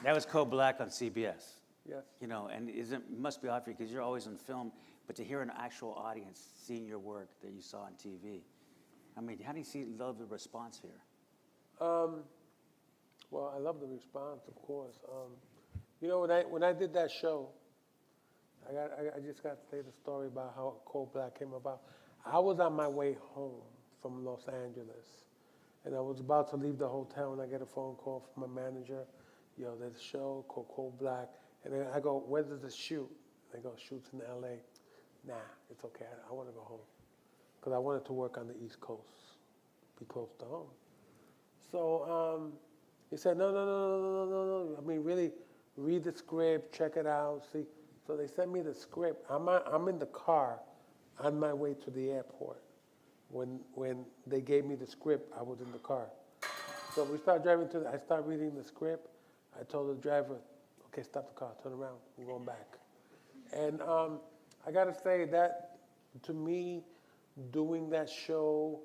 That was Code Black on CBS. Yes. You know, and it must be odd for you because you're always on film, but to hear an actual audience seeing your work that you saw on TV, I mean, how do you love the response here? Well, I love the response, of course. You know, when I did that show, I just got to say the story about how Cold Black came about. I was on my way home from Los Angeles, and I was about to leave the hotel, and I get a phone call from my manager. Yo, there's a show called Cold Black, and then I go, where does it shoot? They go, shoots in L.A. Nah, it's okay. I want to go home because I wanted to work on the East Coast, be close to home. So he said, no. I mean, really, read the script, check it out, see. So they sent me the script. I'm in the car on my way to the airport. When they gave me the script, I was in the car. So we start driving I start reading the script. I told the driver, okay, stop the car, turn around, we're going back. And I got to say that, to me, doing that show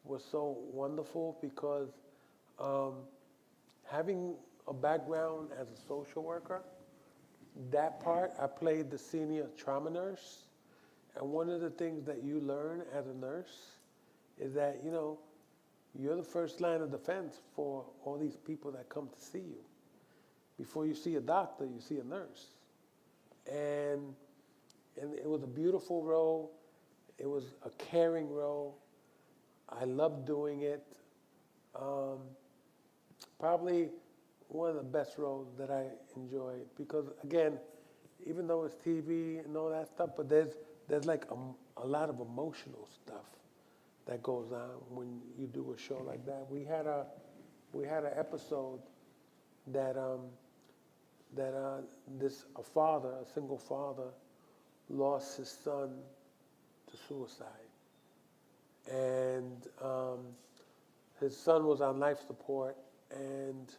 was so wonderful because having a background as a social worker, that part, I played the senior trauma nurse. And one of the things that you learn as a nurse is that, you know, you're the first line of defense for all these people that come to see you. Before you see a doctor, you see a nurse. And it was a beautiful role. It was a caring role. I loved doing it. Probably one of the best roles that I enjoyed because, again, even though it's TV and all that stuff, but there's like a lot of emotional stuff that goes on when you do a show like that. We had an episode that a single father, lost his son to suicide, and his son was on life support, and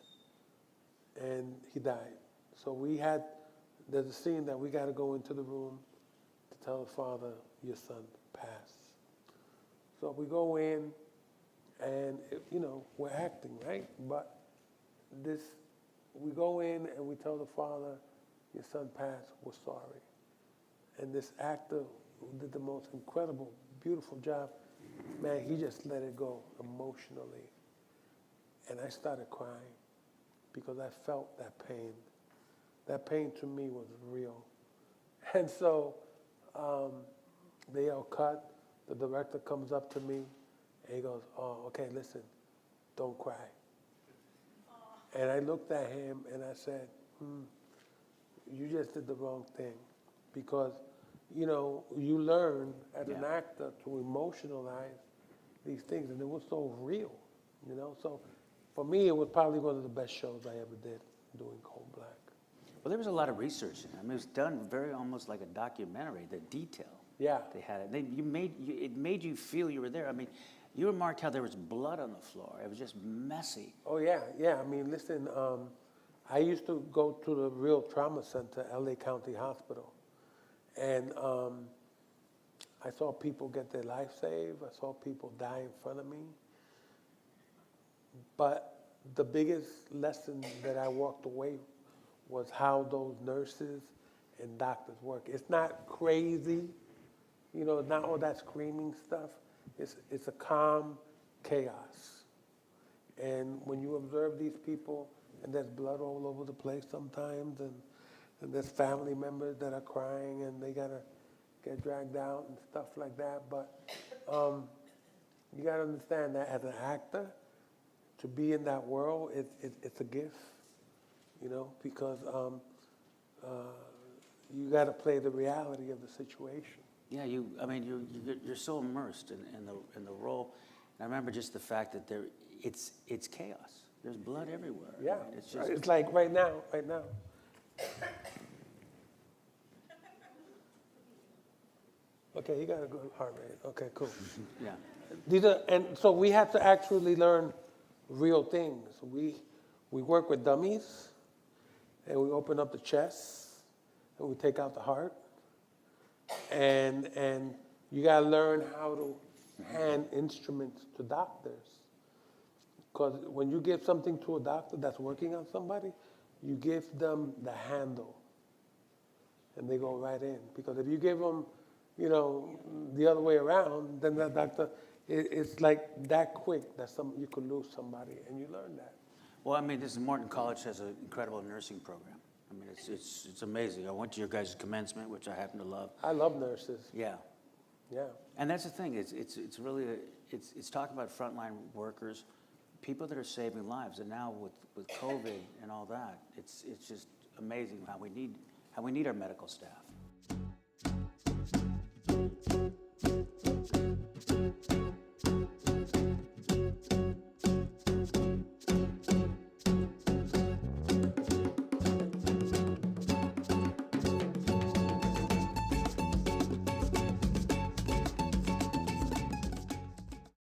he died. So there's a scene that we got to go into the room to tell the father, your son passed. So we go in, and we're acting, right? But we go in and we tell the father, your son passed, we're sorry. And this actor who did the most incredible, beautiful job, man, he just let it go emotionally. And I started crying because I felt that pain. That pain to me was real. And so they all cut. The director comes up to me and he goes, oh, okay, listen, don't cry. And I looked at him and I said, you just did the wrong thing. Because, you learn as an actor to emotionalize these things, and it was so real, So for me, it was probably one of the best shows I ever did, doing Cold Black. Well, there was a lot of research. I mean, it was done very almost like a documentary, the detail. Yeah. They had it. It made you feel you were there. I mean, you remarked how there was blood on the floor. It was just messy. Oh, yeah. I mean, listen, I used to go to the real trauma center, LA County Hospital. And I saw people get their life saved. I saw people die in front of me. But the biggest lesson that I walked away was how those nurses and doctors work. It's not crazy, not all that screaming stuff. It's a calm chaos. And when you observe these people, and there's blood all over the place sometimes, and there's family members that are crying, and they gotta get dragged out and stuff like that. But you gotta understand that as an actor, to be in that world, it's a gift, because you got to play the reality of the situation. Yeah, you're so immersed in the role. And I remember just the fact that it's chaos. There's blood everywhere. Yeah, I mean, it's like right now. Okay, you got a good heart rate. Okay, cool. Yeah. And so we have to actually learn real things. We work with dummies, and we open up the chest, and we take out the heart, and you gotta learn how to hand instruments to doctors. Because when you give something to a doctor that's working on somebody, you give them the handle, and they go right in. Because if you give them, the other way around, then that doctor, it's like that quick that you could lose somebody, and you learn that. Well, I mean, this Morton College has an incredible nursing program. I mean, it's amazing. I went to your guys' commencement, which I happen to love. I love nurses. Yeah. Yeah. And that's the thing. It's really it's talking about frontline workers, people that are saving lives. And now with COVID and all that, it's just amazing how we need our medical staff.